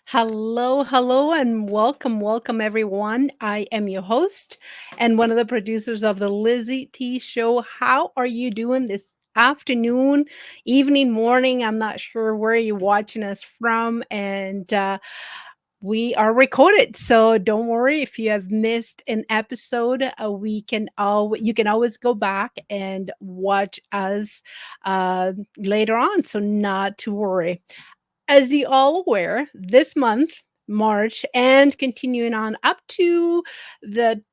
Hello, hello, and welcome, everyone. I am your host and one of the producers of the LizyT show. How are you doing this afternoon, evening, morning? I'm not sure where you're watching us from, and we are recorded, so don't worry if you have missed an episode. We can all you can always go back and watch us later on, so not to worry. As you all aware, this month, March, and continuing on up to the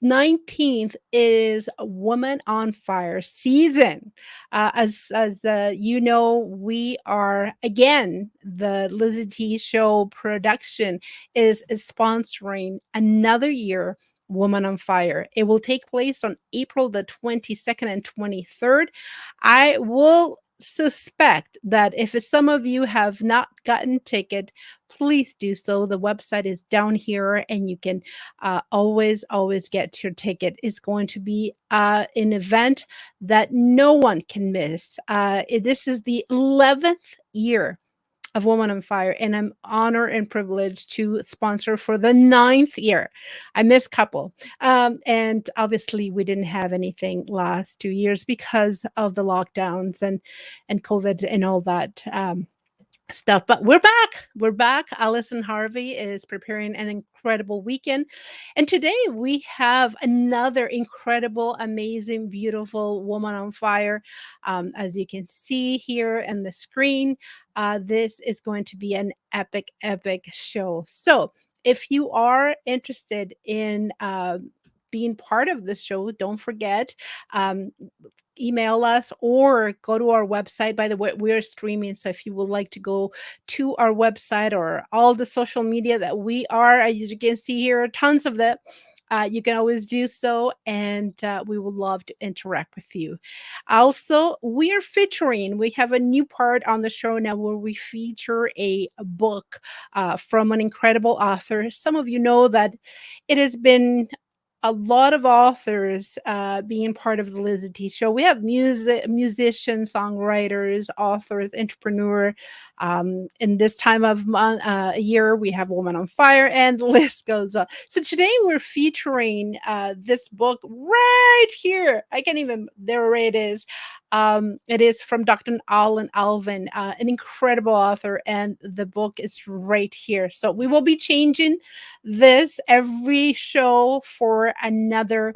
19th is Woman on Fire season. We are again the Lizzie T Show production is sponsoring another year. Woman on Fire. It will take place on April the 22nd and 23rd. I will suspect that if some of you have not gotten ticket, please do so. The website is down here, and you can always get your ticket. It's going to be an event that no one can miss. This is the 11th year of Woman on Fire, and I'm honored and privileged to sponsor for the ninth year. I missed couple, and obviously we didn't have anything last 2 years because of the lockdowns and COVID and all that. Stuff. But we're back. We're back. Allison Harvey is preparing an incredible weekend. And today we have another incredible, amazing, beautiful woman on fire. As you can see here on the screen, this is going to be an epic, epic show. So if you are interested in being part of this show, don't forget. Email us or go to our website. By the way, we're streaming, so if you would like to go to our website or all the social media that we are, as you can see here, tons of that. You can always do so, and we would love to interact with you. Also, we have a new part on the show now where we feature a book from an incredible author. Some of you know that it has been a lot of authors being part of the LizyT show. We have musicians, songwriters, authors, entrepreneur. In this time of year, we have Woman on Fire, and the list goes on. So today we're featuring this book right here. I can't even. There it is. It is from Dr. Alan Alvin, an incredible author, and the book is right here. So we will be changing this every show for another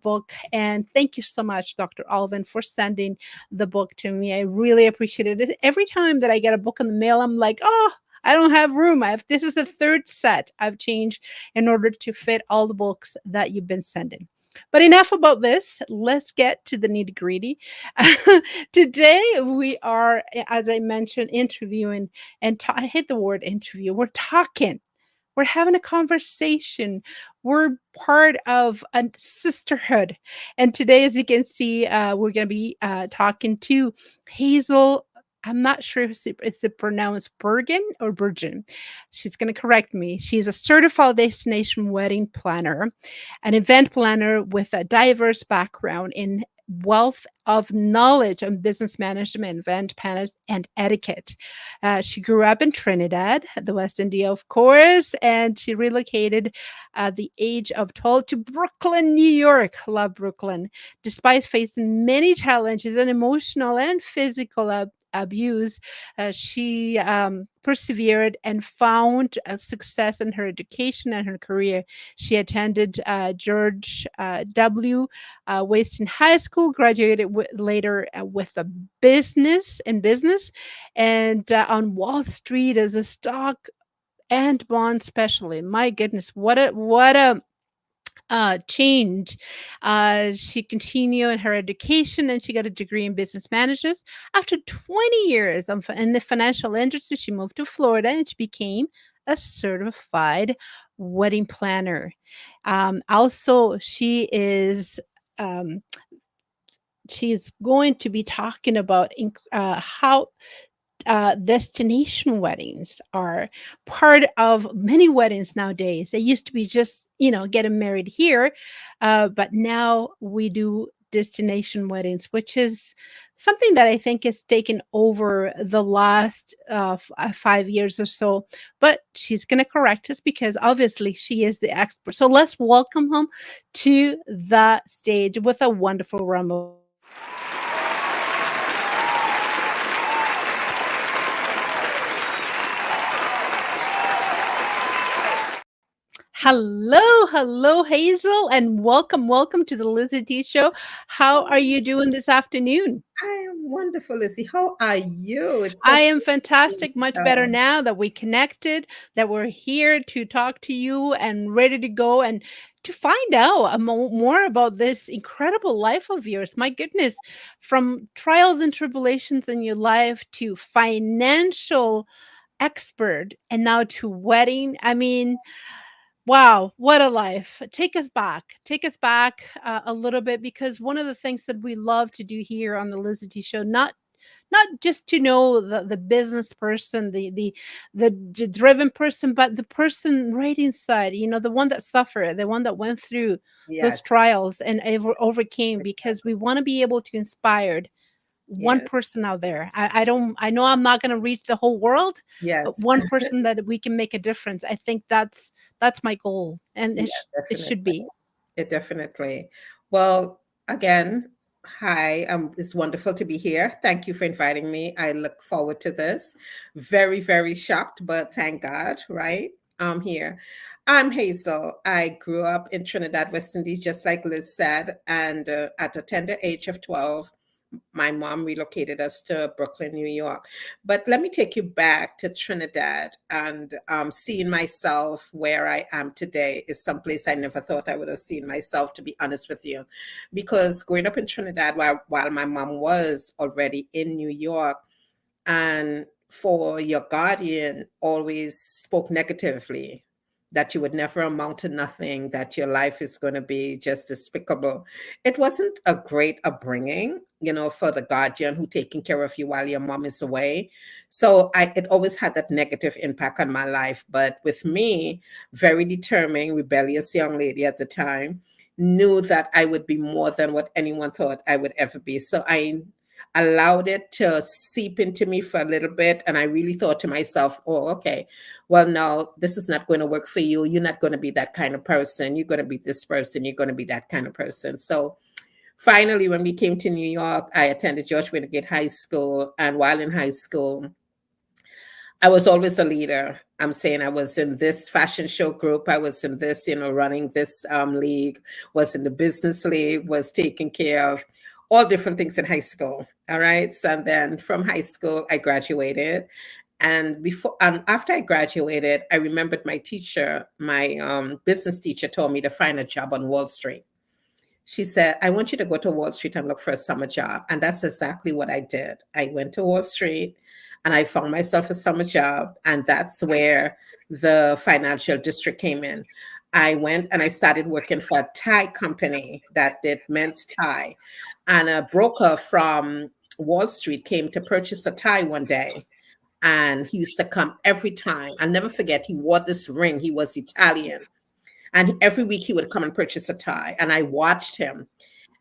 book. And thank you so much, Dr. Alvin, for sending the book to me. I really appreciate it. Every time that I get a book in the mail, I'm like, oh, I don't have room. This is the third set I've changed in order to fit all the books that you've been sending. But enough about this. Let's get to the nitty gritty. Today, we are, as I mentioned, interviewing, and I hate the word interview. We're talking. We're having a conversation. We're part of a sisterhood. And today, as you can see, we're going to be talking to Hazel. I'm not sure if it's pronounced Burgan or Burgan. She's going to correct me. She's a certified destination wedding planner, an event planner with a diverse background in wealth of knowledge on business management, event planners, and etiquette. She grew up in Trinidad, the West Indies, of course, and she relocated at the age of 12 to Brooklyn, New York. Love Brooklyn. Despite facing many challenges and emotional and physical abuse, she persevered and found success in her education and her career. She attended George W. Weston High School, graduated later with a business, and on Wall Street as a stock and bond specialist. My goodness, what a change. She continued in her education, and she got a degree in business management. After 20 years in the financial industry, she moved to Florida and she became a certified wedding planner. Also, she's going to be talking about how destination weddings are part of many weddings nowadays. They used to be just, getting married here, but now we do destination weddings, which is something that I think is taken over the last 5 years or so. But she's going to correct us because obviously she is the expert. So let's welcome him to the stage with a wonderful round of hello, hello, Hazel, and welcome to the LizyT show. How are you doing this afternoon? I am wonderful, Lizzie. How are you? It's so I am good fantastic, to much better know. now that we connected, that we're here to talk to you and ready to go and to find out more about this incredible life of yours. My goodness, from trials and tribulations in your life to financial expert and now to wedding. I mean, wow, what a life. Take us back. Take us back a little bit because one of the things that we love to do here on the LizyT show, not just to know the business person, the driven person, but the person right inside, the one that suffered, the one that went through those Yes, trials and overcame, because we want to be able to inspire one yes, person out there. I know I'm not going to reach the whole world, but yes, one person that we can make a difference. I think that's my goal, and yeah, it should definitely. be. It definitely. Well, again, hi. It's wonderful to be here. Thank you for inviting me. I look forward to this. Very, very shocked, but thank God, right? I'm here. I'm Hazel. I grew up in Trinidad West Indies, just like Liz said, and at a tender age of 12, my mom relocated us to Brooklyn, New York. But let me take you back to Trinidad, and seeing myself where I am today is someplace I never thought I would have seen myself, to be honest with you. Because growing up in Trinidad while my mom was already in New York, and for your guardian always spoke negatively, that you would never amount to nothing, that your life is going to be just despicable. It wasn't a great upbringing, for the guardian who taking care of you while your mom is away. So it always had that negative impact on my life. But with me, very determined, rebellious young lady at the time, knew that I would be more than what anyone thought I would ever be. So I allowed it to seep into me for a little bit. And I really thought to myself, oh, okay, well, no, this is not going to work for you. You're not going to be that kind of person. You're going to be this person. You're going to be that kind of person. So finally, when we came to New York, I attended George Wingate High School. And while in high school, I was always a leader. I'm saying I was in this fashion show group. I was in this, running this league, was in the business league, was taking care of all different things in high school. All right. So and then from high school, I graduated. And after I graduated, I remembered my teacher, my business teacher told me to find a job on Wall Street. She said, I want you to go to Wall Street and look for a summer job. And that's exactly what I did. I went to Wall Street and I found myself a summer job. And that's where the financial district came in. I went and I started working for a tie company that did men's tie. And a broker from Wall Street came to purchase a tie one day. And he used to come every time. I'll never forget, he wore this ring. He was Italian. And every week he would come and purchase a tie. And I watched him.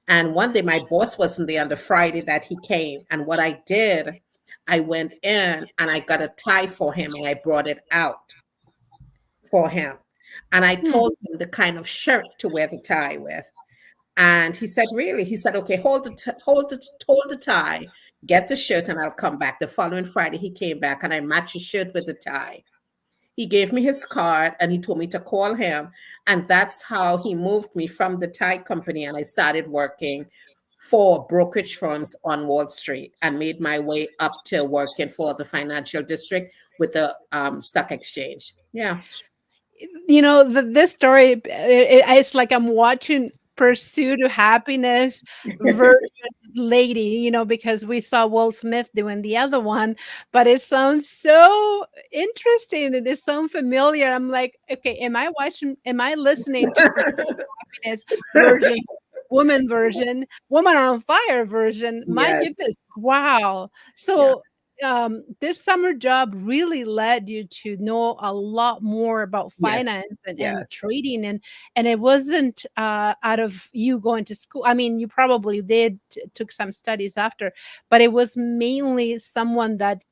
And one day my boss wasn't there on the Friday that he came. And what I did, I went in and I got a tie for him and I brought it out for him. And I Hmm. told him the kind of shirt to wear the tie with. And he said, really? He said, okay, hold the tie, get the shirt, and I'll come back. The following Friday, he came back and I matched the shirt with the tie. He gave me his card and he told me to call him. And that's how he moved me from the tie company. And I started working for brokerage firms on Wall Street and made my way up to working for the financial district with the stock exchange. Yeah. This story, it's like I'm watching Pursuit of Happiness version lady, because we saw Will Smith doing the other one, but it sounds so interesting. It is so familiar. I'm like, okay, am I listening to Pursuit of Happiness version, woman on fire version? My Yes. goodness. Wow. Yeah. So this summer job really led you to know a lot more about Yes, finance and yes, trading, and it wasn't out of you going to school. I mean, you probably did took some studies after, but it was mainly someone that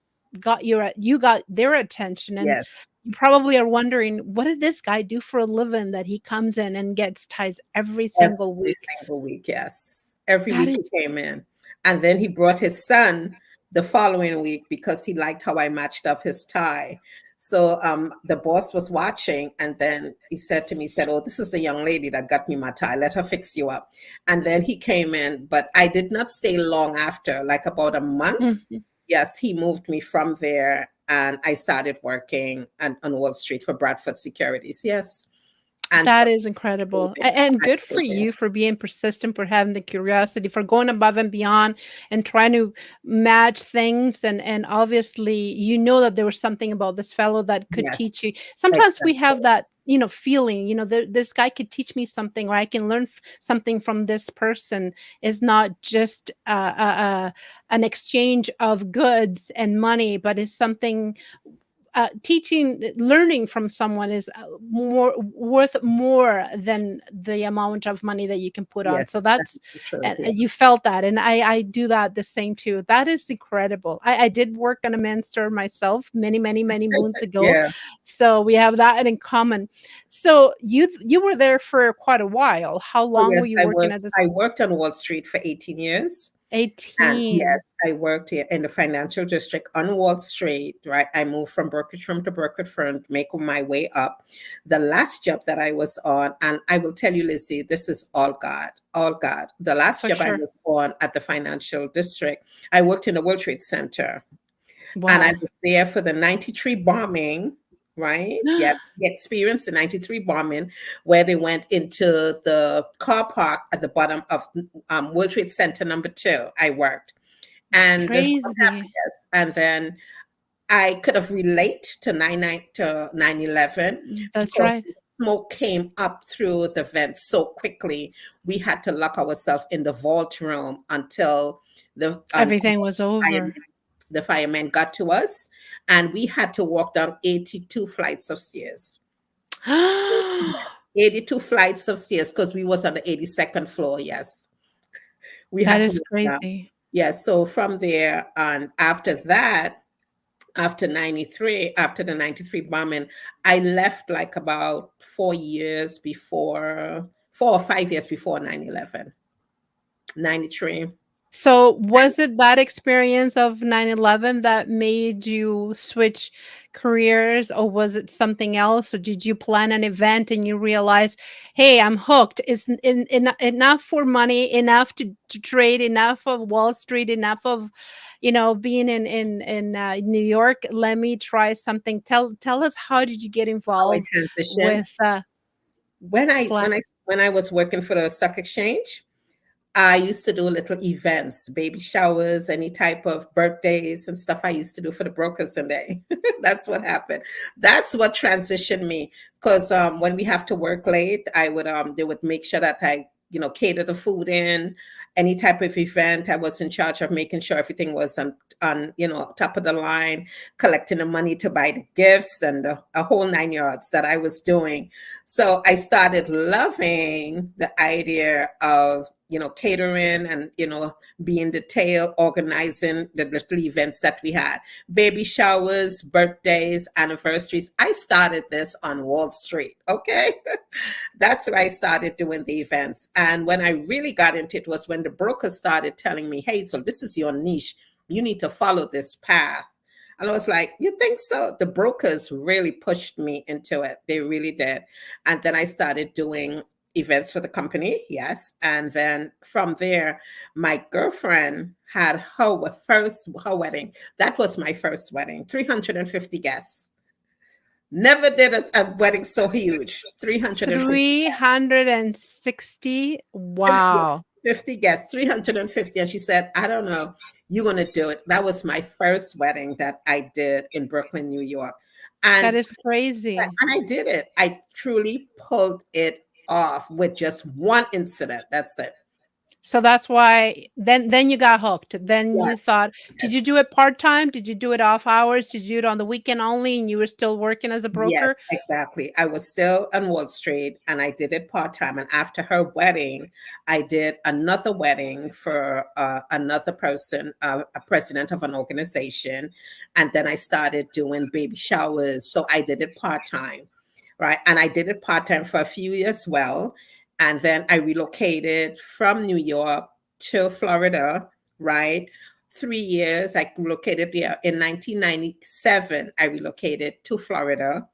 you got their attention, and yes. you probably are wondering, what did this guy do for a living that he comes in and gets ties every single Every week? single week, yes. Every That week he is came in. And then he brought his son the following week because he liked how I matched up his tie. So the boss was watching, and then he said to me, he said, "Oh, this is the young lady that got me my tie. Let her fix you up." And then he came in, but I did not stay long after, like about a month. Mhm. Yes, he moved me from there, and I started working on Wall Street for Bradford Securities. Yes. And That from is stayed incredible, there. and I good for stayed there. you for being persistent, for having the curiosity, for going above and beyond and trying to match things, and obviously, you know that there was something about this fellow that could Yes, teach you. Sometimes we exactly. have that, feeling, this guy could teach me something, or I can learn something from this person. Is not just an exchange of goods and money, but is something learning from someone is more worth more than the amount of money that you can put on. Yes, So that's that's, true. and Yeah. you felt that, and I do that the same too. That is incredible. I did work on a men's store myself many, many, many moons ago, Yeah. so we have that in common. So you were there for quite a while. How Oh, long were yes, you working at I this? worked on Wall Street for 18 years. And 18. yes, I worked here in the financial district on Wall Street, right? I moved from brokerage firm to brokerage firm, making my way up. The last job that I was on, and I will tell you, Lizzie, this is all God, all God. The last For job I sure. was on at the financial district, I worked in the World Trade Center. And I Wow. was there for the 93 bombing, right? Yes, we experienced the 93 bombing where they went into the car park at the bottom of World Trade Center number 2. I worked. And what happened Crazy. is, and then I could have relate to 9/11 That's because right. the smoke came up through the vents so quickly. We had to lock ourselves in the vault room until the Everything was over. the firemen got to us, and we had to walk down 82 flights of stairs. 82 flights of stairs because we was on the 82nd floor. Yes, we That had to is walk down. crazy. Yes, so from there, and after that, after 93, after the 93 bombing, I left like about 4 years before, 4 or 5 years before 9/11. 93. So, was it that experience of 9/11 that made you switch careers, or was it something else? Or did you plan an event and you realized, "Hey, I'm hooked. It's enough for money, enough to trade, enough of Wall Street, enough of, being in New York. Let me try something." Tell us, how did you get How I involved transitioned. with plan? When I was working for the stock exchange, I used to do little events, baby showers, any type of birthdays and stuff I used to do for the brokers and they. That's what happened. That's what transitioned me. Because when we have to work late, they would make sure that I, cater the food in any type of event. I was in charge of making sure everything was on top of the line, collecting the money to buy the gifts and a whole 9 yards that I was doing. So I started loving the idea of catering and being detailed, organizing the little events that we had, baby showers, birthdays, anniversaries. I started this on Wall Street. Okay. That's where I started doing the events. And when I really got into it was when the broker started telling me, "Hey, so this is your niche. You need to follow this path." And I was like, "You think so?" The brokers really pushed me into it. They really did. And then I started doing events for the company. Yes. And then from there, my girlfriend had her wedding. That was my first wedding, 350 guests. Never did a wedding so huge, 350. 360. Yes, Wow. 50 guests, 350. And she said, "I don't know, you're going to do it." That was my first wedding that I did in Brooklyn, New York. That And, is crazy. and I did it. I truly pulled it off with just one incident. That's it. So that's why then you got hooked. Then you Yes, thought, did you yes. do it part-time? Did you do it off hours? Did you do it on the weekend only and you were still working as a broker? Yes, exactly. I was still on Wall Street and I did it part time. And after her wedding, I did another wedding for another person, a president of an organization. And then I started doing baby showers. So I did it part time, right? And I did it part time for a few years well. And then I relocated from New York to Florida, right? 3 years. I relocated there in 1997. I relocated to Florida,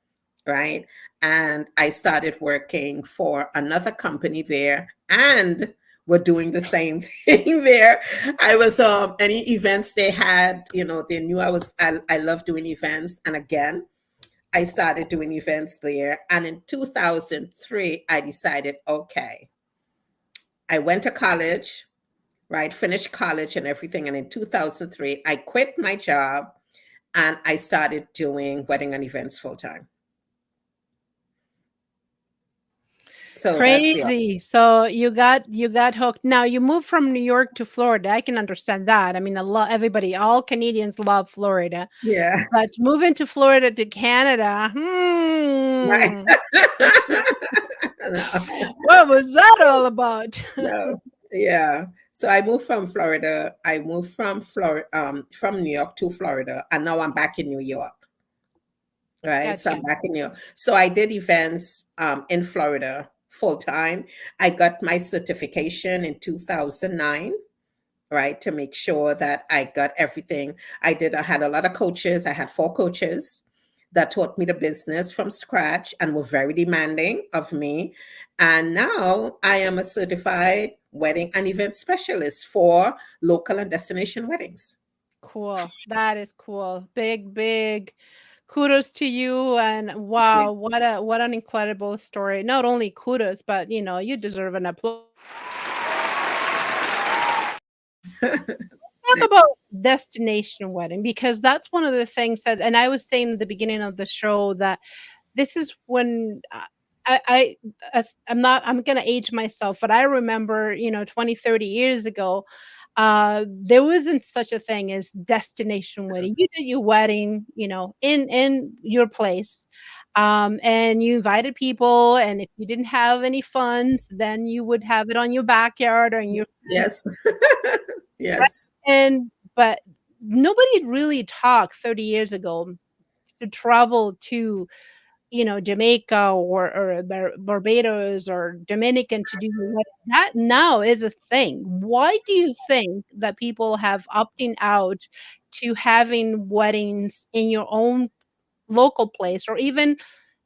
right? And I started working for another company there, and we're doing the same thing there. I was any events they had, they knew I love doing events, and again, I started doing events there. And in 2003, I decided, okay, I went to college, right? Finished college and everything. And in 2003, I quit my job and I started doing wedding and events full time. So that's the Crazy. So you got hooked. Now you moved from New York to Florida. I can understand that. I mean, a lot everybody, all Canadians love Florida. yeah, But moving to Florida to Canada, right. No, what was that all about? no, yeah. So I moved from Florida. I moved from Florida, from New York to Florida, and now I'm back in New York. Right. So Gotcha. I'm back in New York. So I did events in Florida full time. I got my certification in 2009, right, to make sure that I got everything. I had a lot of coaches. I had 4 coaches that taught me the business from scratch and were very demanding of me. And now I am a certified wedding and event specialist for local and destination weddings. Cool. That is cool. Big, big kudos to you and Yeah. wow, what an incredible story. Not only kudos, but you deserve an applause. Talk about destination wedding because that's one of the things that and I was saying at the beginning of the show that this is when I I'm gonna age myself, but I remember, 20, 30 years ago, there wasn't such a thing as destination wedding. You did your wedding, in your place, and you invited people, and if you didn't have any funds, then you would have it on your backyard or in your Yes. right? Yes. And but nobody really talked 30 years ago to travel to Jamaica or Barbados or Dominican to do the wedding. That now is a thing. Why do you think that people have opting out to having weddings in your own local place or even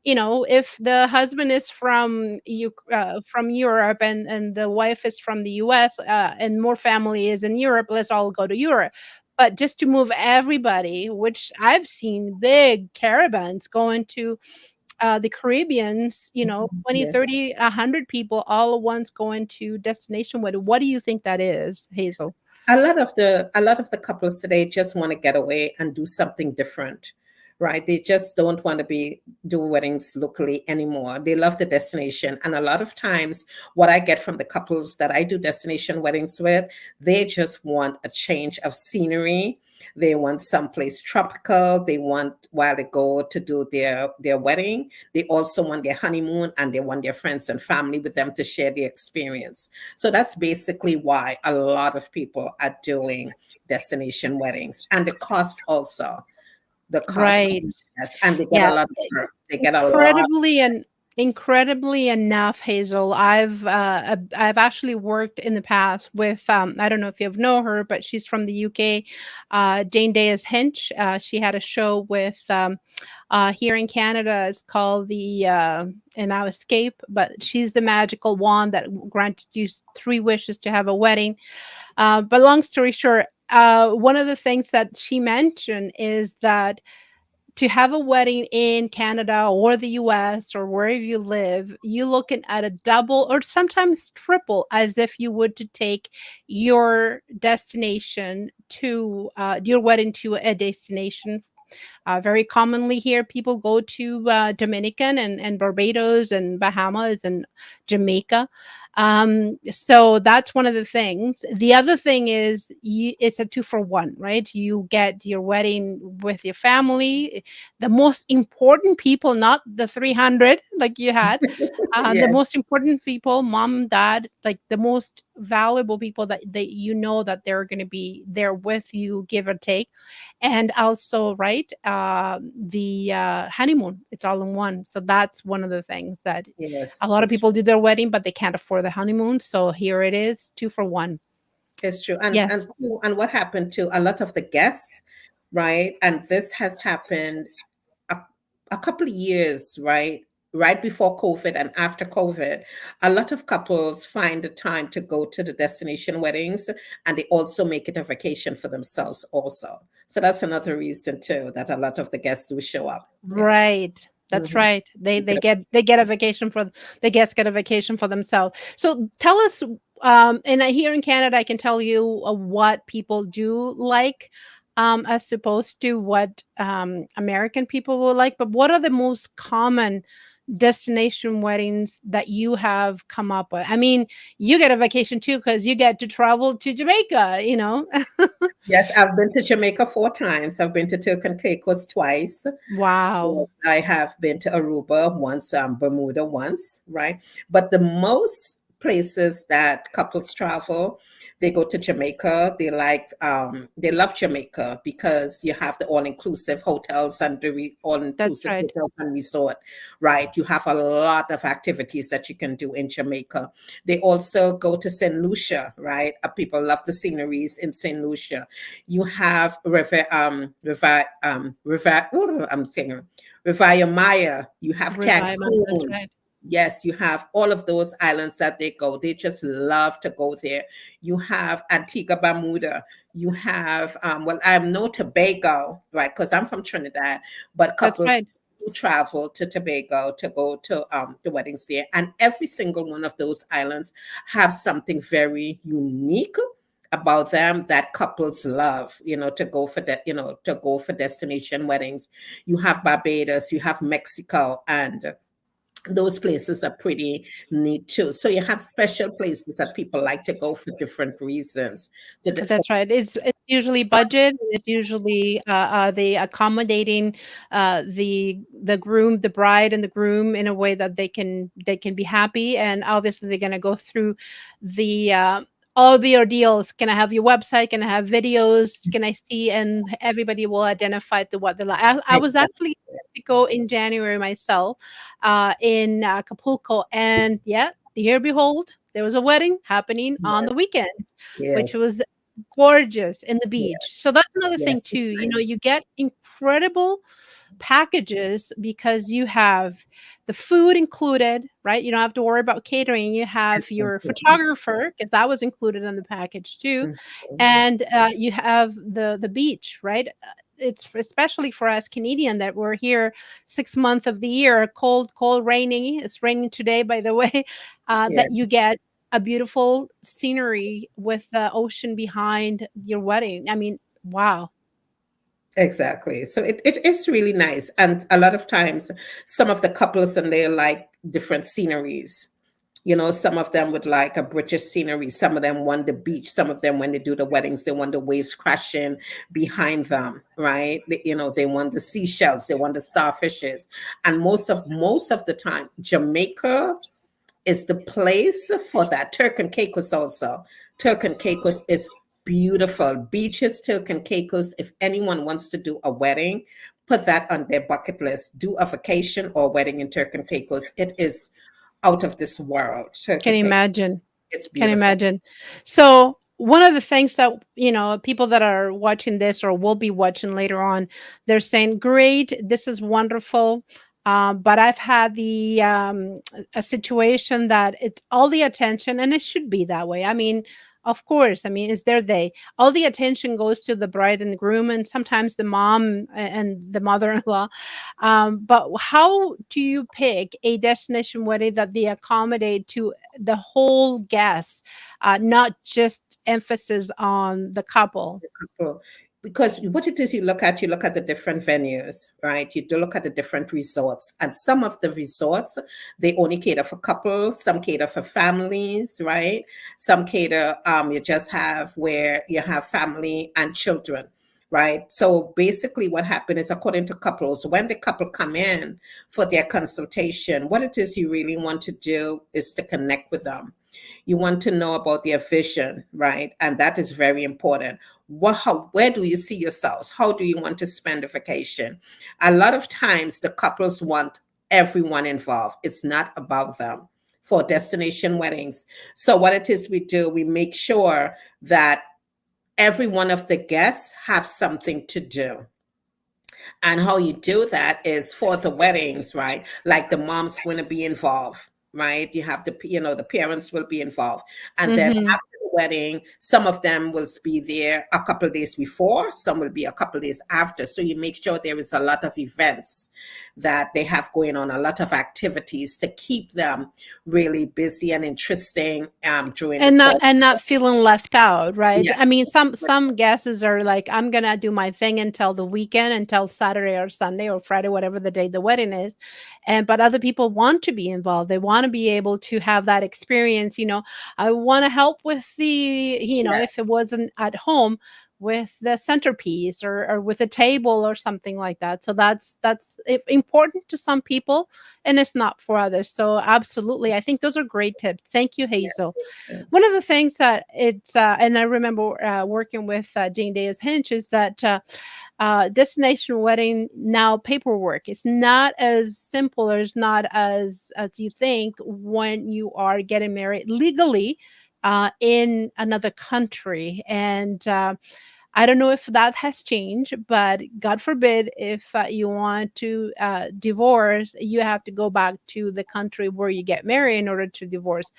if the husband is from Europe and the wife is from the US and more family is in Europe, let's all go to Europe. But just to move everybody, which I've seen big caravans going to the Caribbeans, 20, Yes. 30, 100 people all at once going to destination wedding. What do you think that is, Hazel? A lot of the couples today just want to get away and do something different, right? They just don't want to be do weddings locally anymore. They love the destination. And a lot of times what I get from the couples that I do destination weddings with, they just want a change of scenery. They want someplace tropical. They want, while they go to do their wedding, they also want their honeymoon and they want their friends and family with them to share the experience. So that's basically why a lot of people are doing destination weddings. And the cost also, the cost, Right. yes, and they get a Yeah. lot of perks. They get a lot. Incredibly and incredibly enough, Hazel, I've actually worked in the past with, I don't know if you know her, but she's from the UK, Jane Day's Hinch. She had a show with, here in Canada. It's called and now Escape, but she's the magical wand that granted you 3 wishes to have a wedding. But long story short, one of the things that she mentioned is that to have a wedding in Canada or the US or wherever you live, you're looking at a double or sometimes triple as if you would to take your destination to your wedding to a destination. Very commonly here, people go to Dominican and Barbados and Bahamas and Jamaica. So that's one of the things. The other thing is it's a two for one, right? You get your wedding with your family, the most important people, not the 300 like you had, the Yes, most important people, mom, dad, like the most valuable people that you know that they're going to be there with you, give or take. And also, right, the honeymoon, it's all in one. So that's one of the things that a yes, lot of people do their wedding, but they can't afford the honeymoon. So here it is, two for one. it's true. Yes, And what happened to a lot of the guests, right? And this has happened a, a couple of years, right? Right before COVID and after COVID, a lot of couples find the time to go to the destination weddings, and they also make it a vacation for themselves also. So that's another reason too that a lot of the guests do show up. Yes. right. That's Mhm. right. They get a vacation for the guests get a vacation for themselves. So tell us, and here in Canada, I can tell you what people do like, as opposed to what American people will like. But what are the most common destination weddings that you have come up with? I mean, you get a vacation too because you get to travel to Jamaica. Yes, I've been to Jamaica 4 times. I've been to Turk and Caicos twice. Wow, Yes, I have been to Aruba once, Bermuda once, right? But the most places that couples travel, they go to Jamaica. They love Jamaica because you have the all-inclusive hotels and the that's all-inclusive right. hotels and resort, right? You have a lot of activities that you can do in Jamaica. They also go to St. Lucia, right? People love the sceneries in St. Lucia. You have I'm saying Riviera Maya, you have Revival, that's Cancun. right. Yes, you have all of those islands that they go. They just love to go there. You have Antigua Bermuda. You have, well, I'm no Tobago, right? Because I'm from Trinidad, but That's couples right. who travel to Tobago to go to the weddings there. And every single one of those islands have something very unique about them that couples love, to go for that, to go for destination weddings. You have Barbados, you have Mexico, and those places are pretty neat too. So you have special places that people like to go for different reasons. For That's right. It's usually budget, and it's usually, the accommodating, the groom, the bride and the groom in a way that they can be happy, and obviously they're gonna go through the, all the ordeals. Can I have your website? Can I have videos? Can I see? And everybody will identify to what they like. I was exactly. actually in Mexico in January myself, in Acapulco, and yeah, here behold, there was a wedding happening on the Yes, weekend, which yes, was gorgeous in the beach. yes, So that's another thing yes. too. It's nice. You get incredible packages because you have the food included, right? You don't have to worry about catering. You have It's your important. photographer because that was included in the package too, Mhm. and you have the beach, right? It's especially for us Canadian that we're here 6 months of the year, cold, cold, rainy. It's raining today, by the way. Yeah. That you get a beautiful scenery with the ocean behind your wedding. I mean, wow. Exactly. So it is really nice. And a lot of times, some of the couples and they like different sceneries. Some of them would like a British scenery. Some of them want the beach. Some of them, when they do the weddings, they want the waves crashing behind them, right? They want the seashells. They want the starfishes. And most of the time, Jamaica is the place for that. Turk and Caicos also. Turk and Caicos is beautiful. Beaches, Turk and Caicos. If anyone wants to do a wedding, put that on their bucket list. Do a vacation or wedding in Turk and Caicos. It is out of this world. Turk Can and you Caicos. imagine? It's Can you beautiful. imagine? So, one of the things that, people that are watching this or will be watching later on, they're saying, "Great, this is wonderful." But I've had a situation that it's all the attention, and it should be that way. I mean, of course, I mean, it's their day. All the attention goes to the bride and the groom, and sometimes the mom and the mother-in-law. But how do you pick a destination wedding that they accommodate to the whole guest, not just emphasis on the couple? Cool. because what it is you look at the different venues, right? You do look at the different resorts, and some of the resorts, they only cater for couples, some cater for families, right? Some cater, you just have where you have family and children, right? So basically what happened is, according to couples, when the couple come in for their consultation, what it is you really want to do is to connect with them. You want to know about their vision, right? And that is very important. Where do you see yourselves? How do you want to spend the vacation? A lot of times the couples want everyone involved. It's not about them for destination weddings. So what it is we do, we make sure that every one of the guests have something to do. And how you do that is for the weddings, right? Like the mom's going to be involved, right? You have the parents will be involved. And then Mhm. after the wedding, some of them will be there a couple of days before, some will be a couple of days after. So you make sure there is a lot of events that they have going on, a lot of activities to keep them really busy and interesting during the course. And not feeling left out, right? I Yes. mean, some guesses are like, I'm gonna do my thing until the weekend, until Saturday or Sunday or Friday, whatever the day the wedding is. And but other people want to be involved. They want to be able to have that experience. I want to help with Yes. if it wasn't at home, with the centerpiece or with a table or something like that. So that's important to some people, and it's not for others. So absolutely, I think those are great tips. Thank you, Hazel. Yes. One of the things that and I remember working with Jane Daya's Hinch, is that destination wedding now paperwork is not as simple, or is not as you think, when you are getting married legally in another country. And I don't know if that has changed, but God forbid, if you want to divorce, you have to go back to the country where you get married in order to divorce.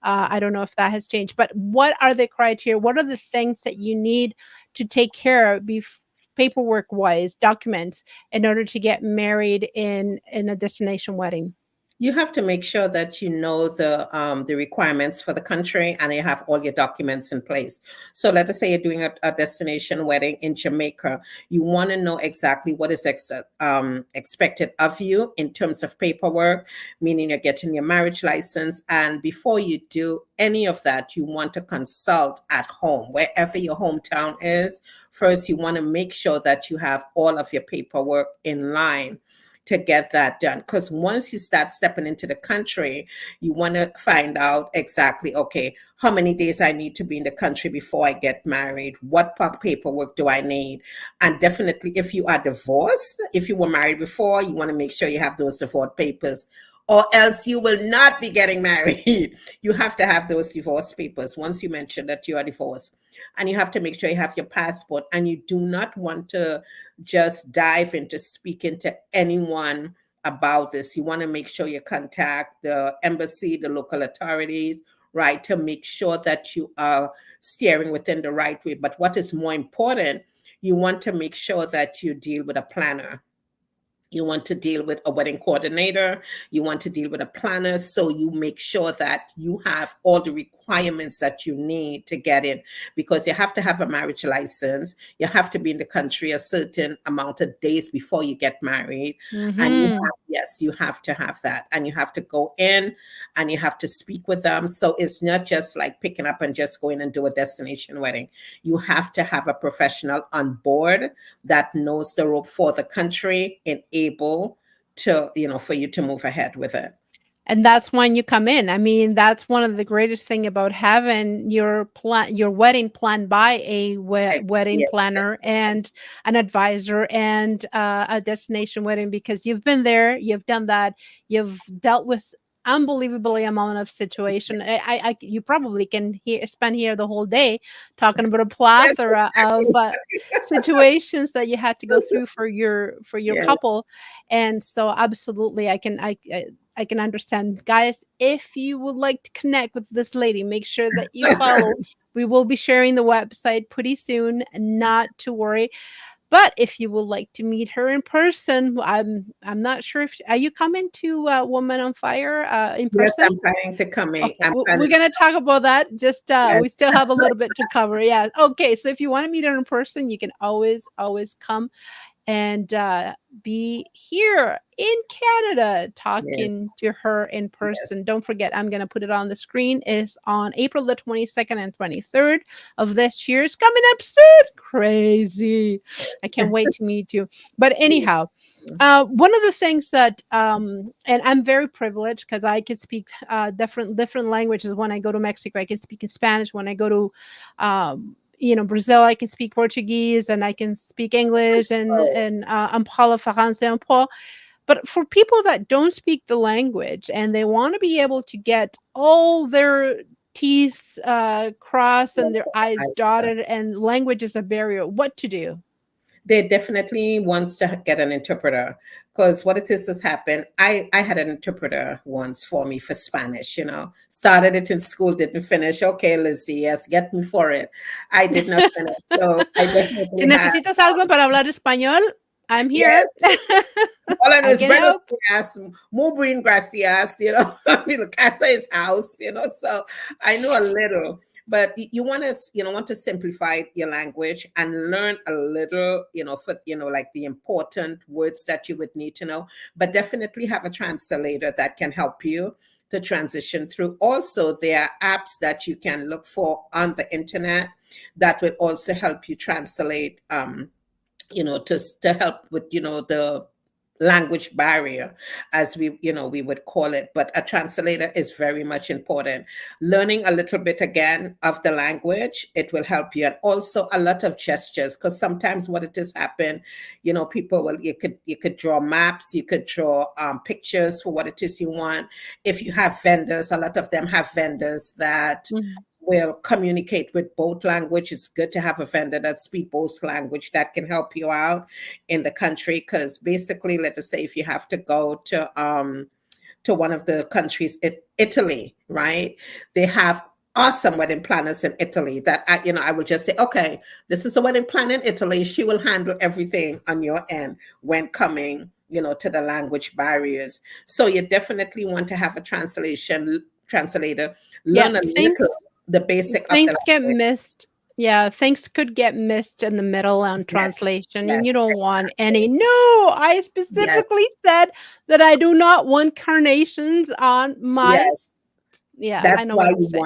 I don't know if that has changed, but what are the criteria? What are the things that you need to take care of, paperwork wise, documents, in order to get married in a destination wedding? You have to make sure that you know the requirements for the country and you have all your documents in place. So let us say you're doing a destination wedding in Jamaica. You want to know exactly what is expected of you in terms of paperwork, meaning you're getting your marriage license. And before you do any of that, you want to consult at home, wherever your hometown is. First, you want to make sure that you have all of your paperwork in line to get that done. Because once you start stepping into the country, you want to find out exactly, okay, how many days I need to be in the country before I get married? What paperwork do I need? And definitely, if you are divorced, if you were married before, you want to make sure you have those divorce papers, or else you will not be getting married. You have to have those divorce papers once you mention that you are divorced. And you have to make sure you have your passport, and you do not want to just dive into speaking to anyone about this. You want to make sure you contact the embassy, the local authorities, right, to make sure that you are steering within the right way. But what is more important, you want to make sure that you deal with a planner. You want to deal with a wedding coordinator. You want to deal with a planner. So you make sure that you have all the requirements that you need to get in, because you have to have a marriage license. You have to be in the country a certain amount of days before you get married. And Hmm. yes, you have to have that. And you have to go in and you have to speak with them. So it's not just like picking up and just going and do a destination wedding. You have to have a professional on board that knows the rope for the country and able to, for you to move ahead with it. And that's when you come in. I mean, that's one of the greatest thing about having your wedding planned by a wedding Yes, planner and an advisor and a destination wedding, because you've been there, you've done that, you've dealt with unbelievably amount of situation. You probably can spend here the whole day talking about a yes, plethora of exactly. situations that you had to go through for your Yes. couple. And so absolutely, I can understand. Guys, if you would like to connect with this lady, make sure that you follow. We will be sharing the website pretty soon, not to worry. But if you would like to meet her in person, I'm not sure if are you coming to Woman on Fire in Yes, person? I'm planning to come in. Okay, I'm we're planning. gonna talk about that. Just we Yes. still have a little bit to cover. Yeah. Okay. So if you want to meet her in person, you can always come and be here in Canada Yes. talking to her in Yes. person. Don't forget, I'm going to put it on the screen. It's on April the 22nd and 23rd of this year. It's coming up soon. Crazy. I can't wait to meet you. But anyhow, one of the things that and I'm very privileged because I can speak different languages. When I go to Mexico, I can speak in Spanish. When I go to Brazil, I can speak Portuguese and I can speak English Oh, and parle français un peu. But for people that don't speak the language and they want to be able to get all their T's crossed and their I's I- dotted, and language is a barrier, what to do? they definitely wants to get an interpreter because what it is has happened. I had an interpreter once for me for Spanish. Started it in school, didn't finish. Okay, Lizzie, yes, get me for it. I did not finish, so I Si definitely had. necesitas algo para hablar español, I'm here. Yes, all I know I is can Buenos help. Dias, muy bien, gracias. I mean, casa is house. So I know a little. But you want to, want to simplify your language and learn a little, for, like the important words that you would need to know. But definitely have a translator that can help you to transition through. Also, there are apps that you can look for on the internet that will also help you translate. To help with the language barrier, as we would call it. But a translator is very much important. Learning a little bit again of the language, it will help you. And also a lot of gestures, because sometimes what it has happened, people will, you could draw maps, you could draw pictures for what it is you want. If you have vendors, a lot of them have vendors that Mhm. will communicate with both language. It's good to have a vendor that speak both language that can help you out in the country. Because basically, let us say if you have to go to one of the countries, Italy, right? They have awesome wedding planners in Italy that I would just say, okay, this is a wedding planner in Italy. She will handle everything on your end when coming, to the language barriers. So you definitely want to have a translator, Yeah, learn a things little the basic of things the get language. missed. Yeah, things could get missed in the middle on Yes, translation, and you yes, don't want any. exactly. No, I Yes, specifically said that I do not want carnations on my. yes. Yeah, I know what to say.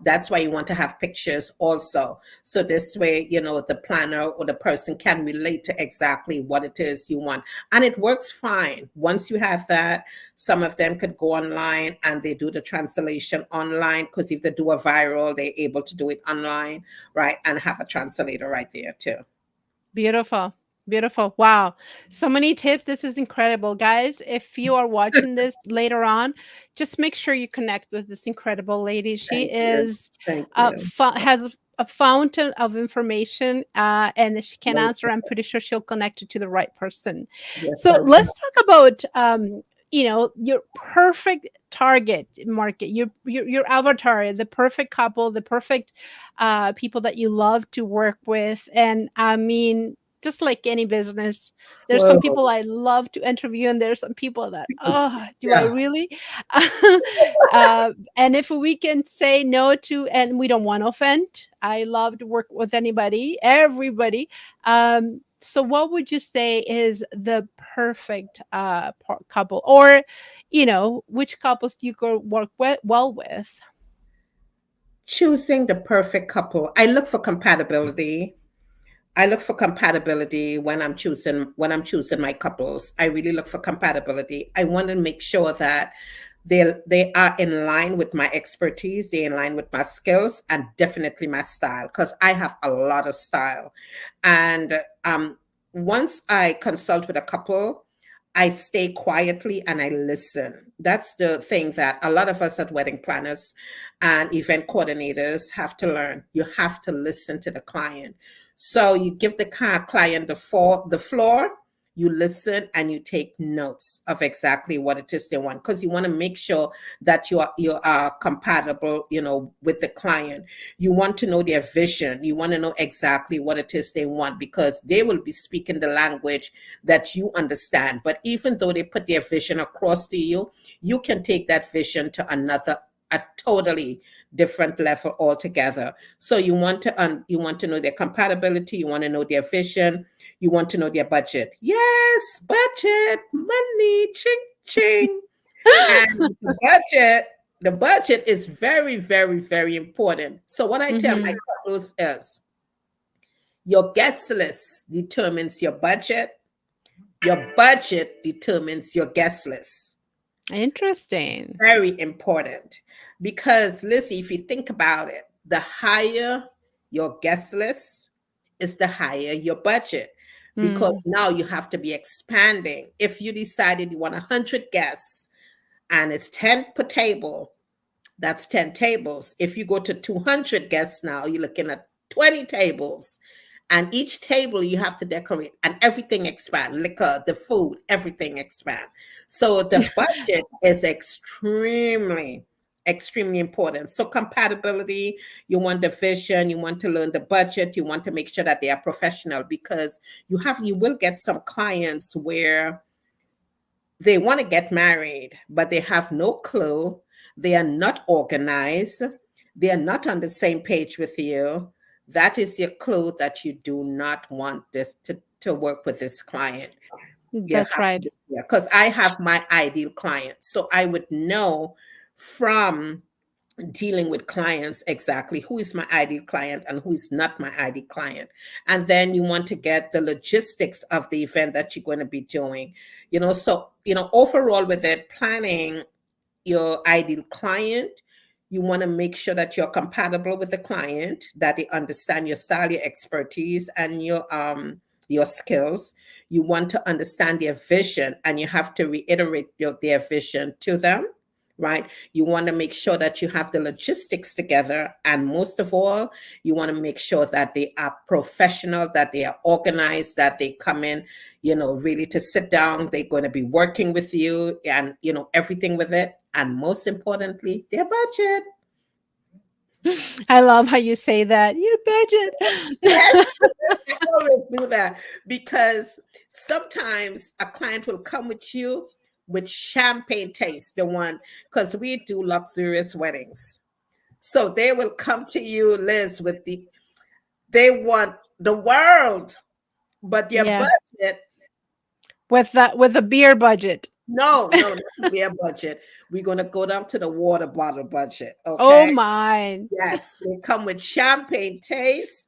That's why you want to have pictures also. So this way, the planner or the person can relate to exactly what it is you want. And it works fine. Once you have that, some of them could go online and they do the translation online, because if they do a viral, they're able to do it online, right? And have a translator right there too. Beautiful. Beautiful. Wow. So many tips. This is incredible. Guys, if you are watching this later on, just make sure you connect with this incredible lady. She Thank you. is Thank you. has a fountain of information and she can answer. Wonderful. I'm pretty sure she'll connect you to the right person. Yes, So I let's will. talk about your perfect target market, your avatar, the perfect couple, the perfect people that you love to work with. And I mean, just like any business, there's some Whoa. people I love to interview, and there's some people that, oh, do I Yeah. really? And if we can say no to, and we don't want to offend, I love to work with anybody, everybody. So what would you say is the perfect couple, or which couples do you go work well with? Choosing the perfect couple. I look for compatibility. When I'm choosing my couples. I really look for compatibility. I want to make sure that they are in line with my expertise, they're in line with my skills, and definitely my style, because I have a lot of style. And once I consult with a couple, I stay quietly and I listen. That's the thing that a lot of us at wedding planners and event coordinators have to learn. You have to listen to the client. So you give the client the floor, you listen and you take notes of exactly what it is they want, because you want to make sure that you are compatible, with the client. You want to know their vision. You want to know exactly what it is they want, because they will be speaking the language that you understand. But even though they put their vision across to you, you can take that vision to a totally different level altogether. So you want to know their compatibility, you want to know their vision, you want to know their budget. Yes, budget, money, ching ching. And the budget is very, very, very important. So what I tell my Mm-hmm. couples is, your guest list determines your budget determines your guest list. Interesting. Very important. Because, Lizzie, if you think about it, the higher your guest list is, the higher your budget. Because Mm, now you have to be expanding. If you decided you want 100 guests and it's 10 per table, that's 10 tables. If you go to 200 guests now, you're looking at 20 tables. And each table you have to decorate, and everything expand. Liquor, the food, everything expand. So the budget is extremely, extremely important. So compatibility, you want the vision, you want to learn the budget, you want to make sure that they are professional, because you will get some clients where they want to get married, but they have no clue. They are not organized. They are not on the same page with you. That is your clue that you do not want this to work with this client. You that's have right. to, yeah, because I have my ideal client. So I would know from dealing with clients exactly who is my ideal client and who is not my ideal client. And then you want to get the logistics of the event that you're going to be doing. So overall, with it, planning your ideal client, you want to make sure that you're compatible with the client, that they understand your style, your expertise, and your skills. You want to understand their vision, and you have to reiterate their vision to them, right? You want to make sure that you have the logistics together. And most of all, you want to make sure that they are professional, that they are organized, that they come in, really to sit down. They're going to be working with you, and, everything with it. And most importantly, their budget. I love how you say that. Your budget. Yes, I always do that, because sometimes a client will come with you with champagne taste, the one, because we do luxurious weddings. So they will come to you, Liz, they want the world, but their Yes. budget, With the beer budget. no, no, not their budget. We're going to go down to the water bottle budget. Oh Okay. my. Yes, they come with champagne taste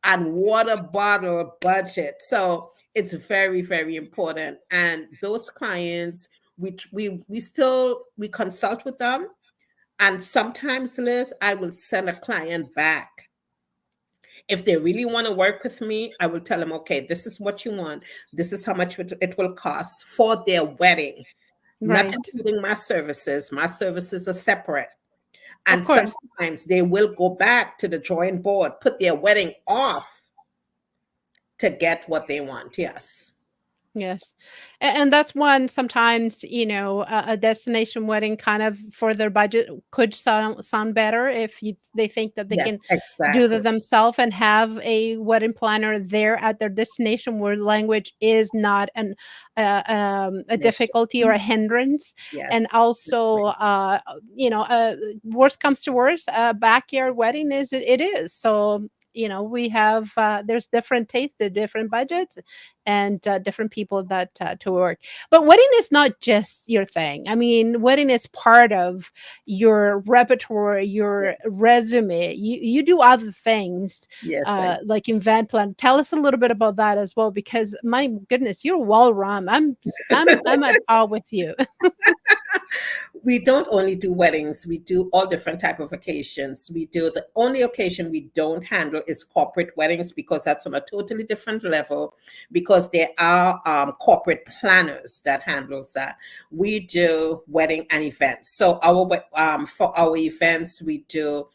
and water bottle budget. So it's very, very important. And those clients, we consult with them. And sometimes, Liz, I will send a client back. If they really want to work with me, I will tell them, okay, this is what you want. This is how much it will cost for their wedding, not Right. including my services. My services are separate. Of And course. sometimes they will go back to the drawing board, put their wedding off to get what they want. Yes. Yes. And that's one sometimes, a destination wedding kind of for their budget could sound better if they think that they can Yes, do that exactly. themselves and have a wedding planner there at their destination where language is not a An issue. difficulty or a hindrance. And Yes, also, exactly. worst comes to worst, a backyard wedding it is. So, we have there's different tastes, there different budgets, and different people that to work. But wedding is not just your thing. I mean, wedding is part of your repertoire, your Yes, resume. You do other things yes, I like event plan. Tell us a little bit about that as well, because my goodness, you're well run. I'm at awe with you. we don't only do weddings, we do all different type of occasions. The only occasion we don't handle is corporate weddings, because that's on a totally different level, because there are corporate planners that handles that. We do wedding and events. So for our events, we do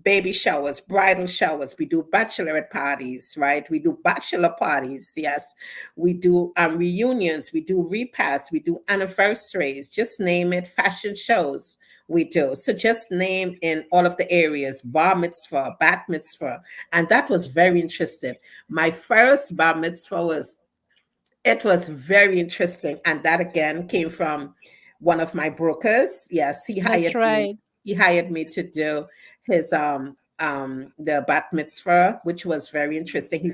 baby showers, bridal showers. We do bachelorette parties, right? We do bachelor parties. Yes, we do reunions. We do repasts. We do anniversaries. Just name it. Fashion shows. We do. So just name in all of the areas, bar mitzvah, bat mitzvah. And that was very interesting. My first bar mitzvah was, it was very interesting. And that again came from one of my brokers. Yes, That's right. he hired me to do his the bat mitzvah, which was very interesting. I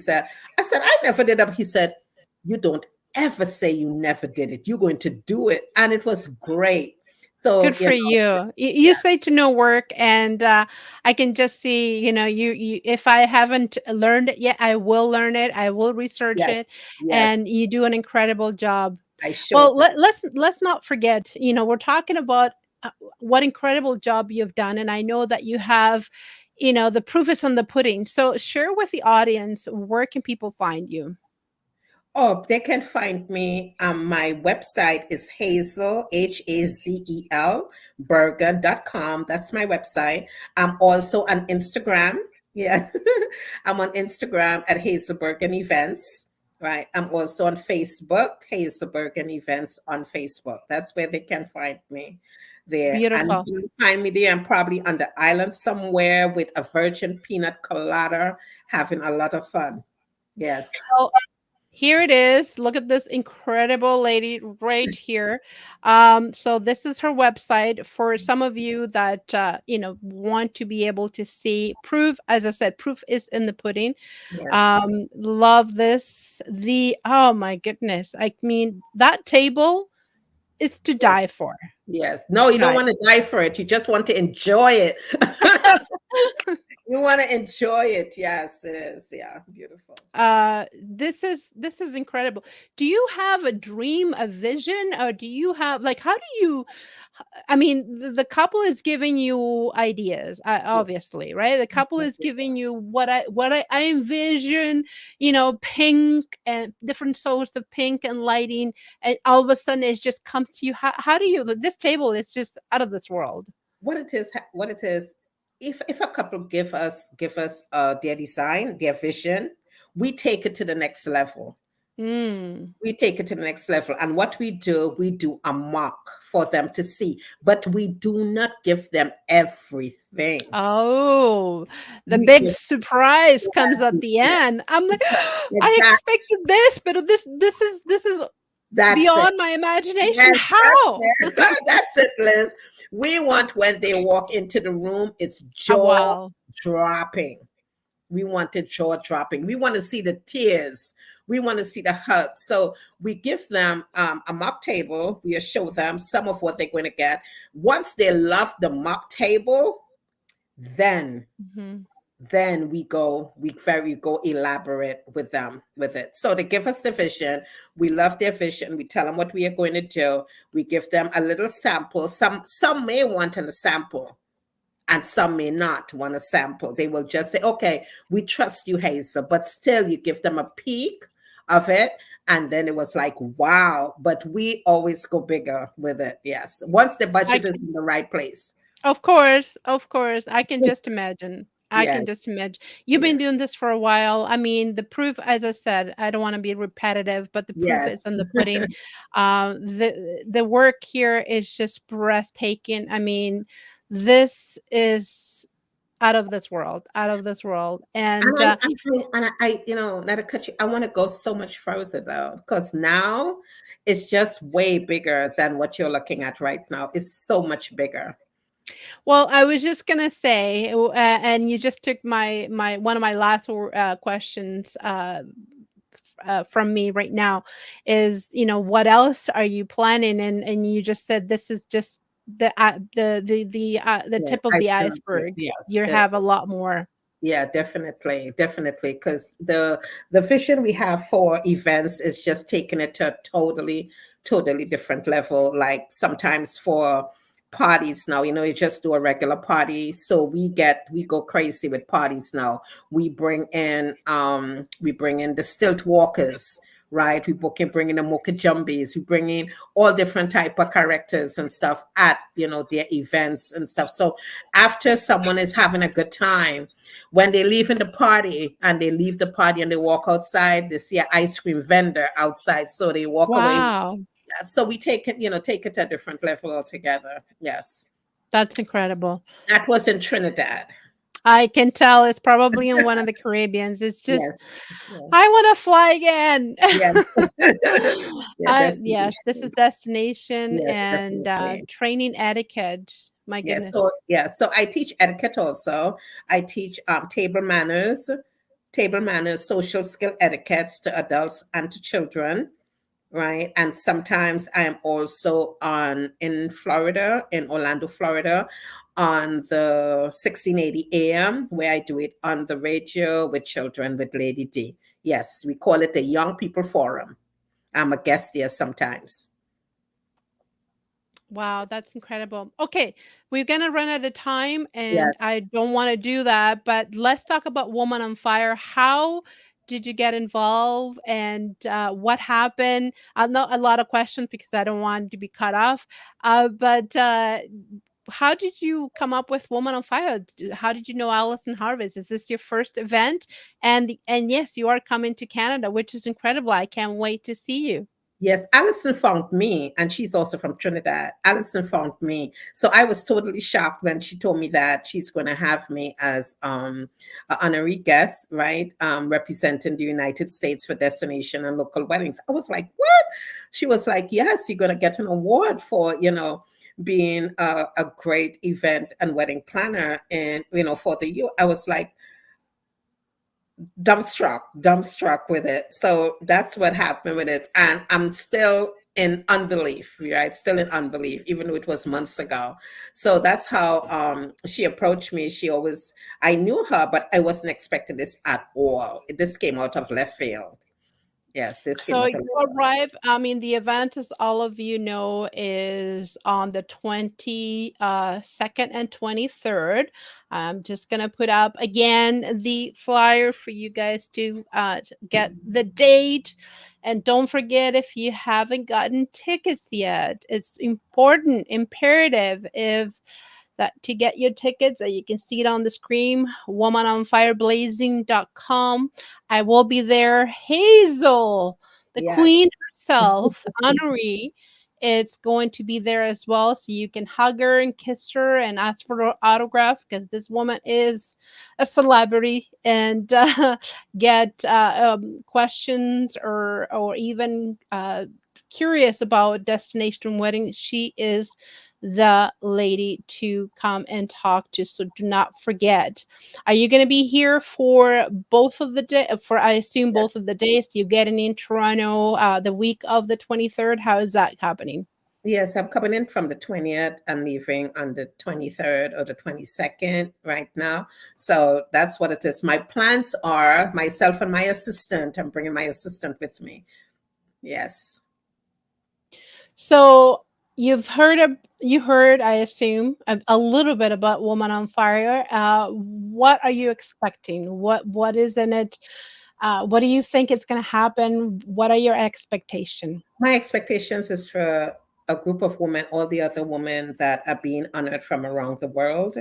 said, I never did it. He said, you don't ever say you never did it. You're going to do it. And it was great. So, Good for you. You yeah, say to no work, and I can just see, you. If I haven't learned it yet, I will learn it. I will research yes, it, and yes, you do an incredible job. I sure Well, did. let's not forget. We're talking about what incredible job you've done, and I know that you have. The proof is on the pudding. So share with the audience, where can people find you? Oh, they can find me. My website is Hazel, Hazel, Burgan.com. That's my website. I'm also on Instagram. Yeah. I'm on Instagram at Hazel Burgan Events. Right. I'm also on Facebook, Hazel Burgan Events on Facebook. That's where they can find me there. And if Beautiful. you find me there, I'm probably on the island somewhere with a virgin peanut colada, having a lot of fun. Yes. Well, here it is. Look at this incredible lady right here. So this is her website for some of you that want to be able to see proof. As I said, proof is in the pudding. Yes. Love this. The Oh my goodness. I mean, that table is to Yes. die for. Yes. No, you don't Die. want to die for it. You just want to enjoy it. You want to enjoy it. Yes, it is. Yeah, beautiful. This is incredible. Do you have a dream, a vision, or do you have, like, how do you, I mean, the couple is giving you ideas, Yes. obviously, right? The couple Yes. is giving you what I envision, pink and different sorts of pink and lighting, and all of a sudden it just comes to you. How do you, this table is just out of this world. What it is, if a couple give us their design, their vision, we take it to the next level. Mm. We take it to the next level. And what we do a mock for them to see, but we do not give them everything. Oh, the We big give surprise comes at yes, the yes, end. I'm like, I exactly. expected this, but this is That's it. beyond my imagination. Yes, that's How? it. That's it, Liz. We want when they walk into the room, it's jaw Wow. dropping. We want it jaw dropping. We want to see the tears. We want to see the hugs. So we give them a mock table. We show them some of what they're going to get. Once they love the mock table, then Mhm. we go elaborate with them with it. So they give us the vision. We love their vision. We tell them what we are going to do. We give them a little sample. Some may want a sample, and some may not want a sample. They will just say, okay, we trust you, Hazel, but still you give them a peek of it. And then it was like, wow. But we always go bigger with it. Yes. Once the I budget is can, in the right place. of course, I can just imagine. I can Yes. just imagine. You've Yeah. been doing this for a while. I mean, the proof, as I said, I don't want to be repetitive, but the proof is Yes. in the pudding. The work here is just breathtaking. I mean, this is out of this world, out of this world. And And not to cut you, I want to go so much further though, because now it's just way bigger than what you're looking at right now. It's so much bigger. well, I was just gonna say, and you just took my one of my last questions from me right now is, what else are you planning? And you just said this is just the Yeah, tip of the iceberg. iceberg. Yes. You have a lot more. Yeah, definitely, definitely. Because the vision we have for events is just taking it to a totally different level. Like sometimes for parties now, you just do a regular party. So we go crazy with parties now. We bring in the stilt walkers, right? We book in bringing the Mocha Jumbies, we bring in all different type of characters and stuff at, their events and stuff. So after someone is having a good time, when they leave in the party and they leave the party and they walk outside, they see an ice cream vendor outside. So they walk away. Wow, Yeah, so we take it to a different level altogether. Yes. that's incredible. That was in Trinidad. I can tell it's probably in one of the Caribbeans. It's just Yes. Yeah. I wanna fly again. Yes. Yeah, Yes, this is destination. destination Yes, and, definitely. training etiquette. My Yes. So goodness. yeah, so I teach etiquette also. I teach table manners, social skill etiquettes to adults and to children, right? And sometimes I am also on in Florida, in Orlando, Florida, on the 1680 AM, where I do it on the radio with children with Lady D. Yes, we call it the Young People Forum. I'm a guest there sometimes. Wow, that's incredible. Okay, we're gonna run out of time, and Yes. I don't wanna do that, but let's talk about Woman on Fire. How did you get involved, and, what happened? I know a lot of questions because I don't want to be cut off, but, how did you come up with Woman on Fire? How did you know Alison Harvest? Is this your first event? And yes, you are coming to Canada, which is incredible. I can't wait to see you. Yes, Alison found me, and she's also from Trinidad. Alison found me. So I was totally shocked when she told me that she's going to have me as an honorary guest, right? Representing the United States for destination and local weddings. I was like, what? She was like, yes, you're going to get an award for, being a great event and wedding planner and, for the year. I was like, dumbstruck with it. So that's what happened with it. And I'm still in unbelief, right? Still in unbelief, even though it was months ago. So that's how she approached me. I knew her, but I wasn't expecting this at all. This came out of left field. Yes, this came So out you of left field. arrive I mean, the event, as all of you know, is on the 22nd and 23rd. I'm just gonna put up again the flyer for you guys to get the date. And don't forget, if you haven't gotten tickets yet, it's important, imperative if that to get your tickets. You can see it on the screen, womanonfireblazing.com. I will be there. Hazel, the Yes. queen herself, Honoree, it's going to be there as well. So you can hug her and kiss her and ask for her autograph, because this woman is a celebrity, and get questions, or even curious about destination wedding. She is the lady to come and talk to. So do not forget. Are you going to be here for both of the day? For I assume both of Yes. the days. You getting in Toronto the week of the 23rd? How is that happening? Yes, I'm coming in from the 20th and leaving on the 23rd or the 22nd right now. So that's what it is. My plans are myself and my assistant. I'm bringing my assistant with me. Yes. So you heard, I assume, a little bit about Woman on Fire. What are you expecting? What is in it? What do you think is going to happen? What are your expectations? My expectations is for a group of women, all the other women that are being honored from around the world,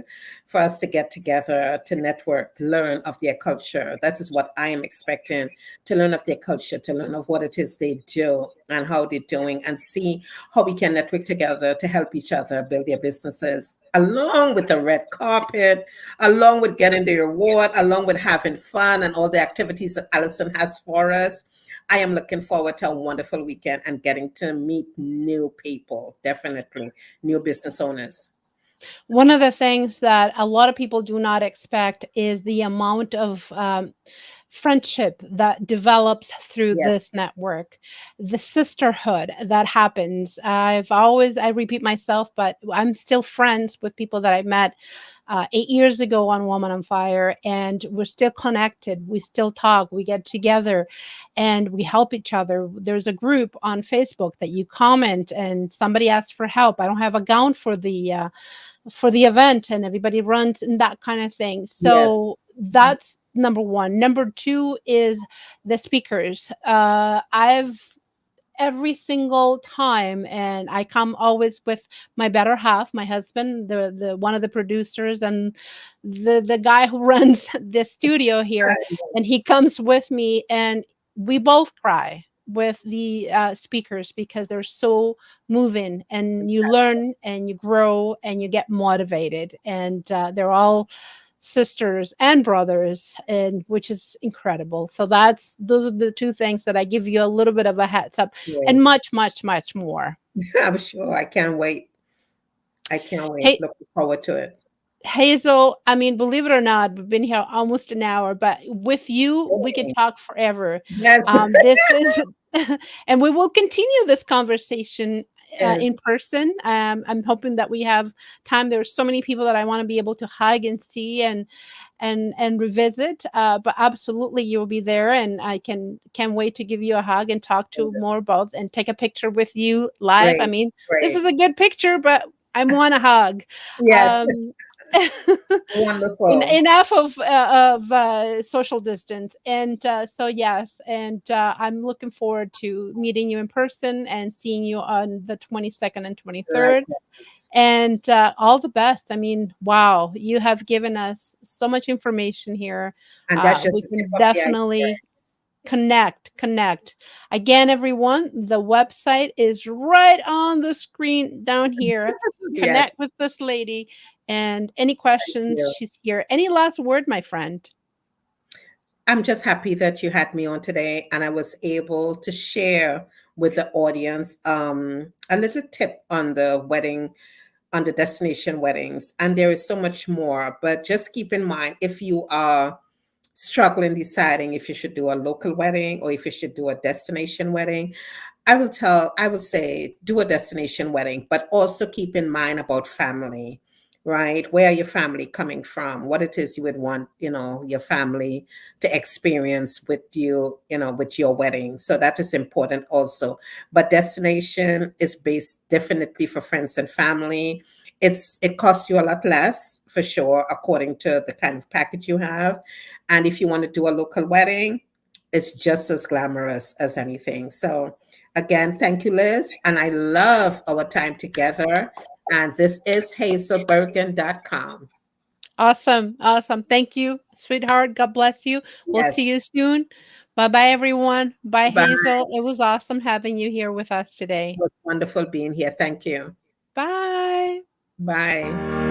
for us to get together, to network, learn of their culture. That is what I am expecting, to learn of their culture, to learn of what it is they do and how they're doing, and see how we can network together to help each other build their businesses, along with the red carpet, along with getting the reward, along with having fun and all the activities that Alison has for us. I am looking forward to a wonderful weekend and getting to meet new people, definitely new business owners. One of the things that a lot of people do not expect is the amount of friendship that develops through this Yes, network, the sisterhood that happens. I repeat myself, but I'm still friends with people that I met 8 years ago on Woman on Fire, and we're still connected. We still talk, we get together, and we help each other. There's a group on Facebook that you comment, and somebody asks for help. I don't have a gown for the event, and everybody runs and that kind of thing. So yes, number one. Number two is the speakers. I've every single time, and I come always with my better half, my husband, the one of the producers, and the guy who runs the studio here, and he comes with me, and we both cry with the speakers because they're so moving, and you learn and you grow and you get motivated, and they're all sisters and brothers, and which is incredible. So that's those are the two things that I give you a little bit of a heads up, and Great. much more. I'm sure. I can't wait. I can't wait. Hey, Looking forward to it. Hazel, I mean, believe it or not, we've been here almost an hour, but with you, we could Yay. talk forever. Yes. This is, and we will continue this conversation in Yes. person. I'm hoping that we have time. There's so many people that I want to be able to hug and see and revisit. But absolutely, you'll be there, and I can wait to give you a hug and talk to more about and take a picture with you live. I Great. mean, this is Great. a good picture, but I want a hug. Yes. Um, Wonderful. enough of social distance, and so yes, and I'm looking forward to meeting you in person and seeing you on the 22nd and 23rd, Likewise. and all the best. I mean, wow, you have given us so much information here. And that's We just the tip can of the iceberg. definitely connect again, everyone. The website is right on the screen down here. Connect Yes. with this lady, and any Thank questions, you. she's here. Any last word, my friend? I'm just happy that you had me on today and I was able to share with the audience a little tip on the wedding, on the destination weddings. And there is so much more, but just keep in mind if you are struggling deciding if you should do a local wedding or if you should do a destination wedding, I will say do a destination wedding, but also keep in mind about family, right? Where your family coming from, what it is you would want, your family to experience with you, with your wedding. So that is important also. But destination is based definitely for friends and family. It costs you a lot less for sure, according to the kind of package you have. And if you want to do a local wedding, it's just as glamorous as anything. So again, thank you, Liz. And I love our time together. And this is hazelburgan.com. Awesome, thank you, sweetheart. God bless you. We'll see Yes. you soon. Bye bye, everyone. Bye, Bye. Hazel. It was awesome having you here with us It today. was wonderful being here. Thank you. Bye. Bye.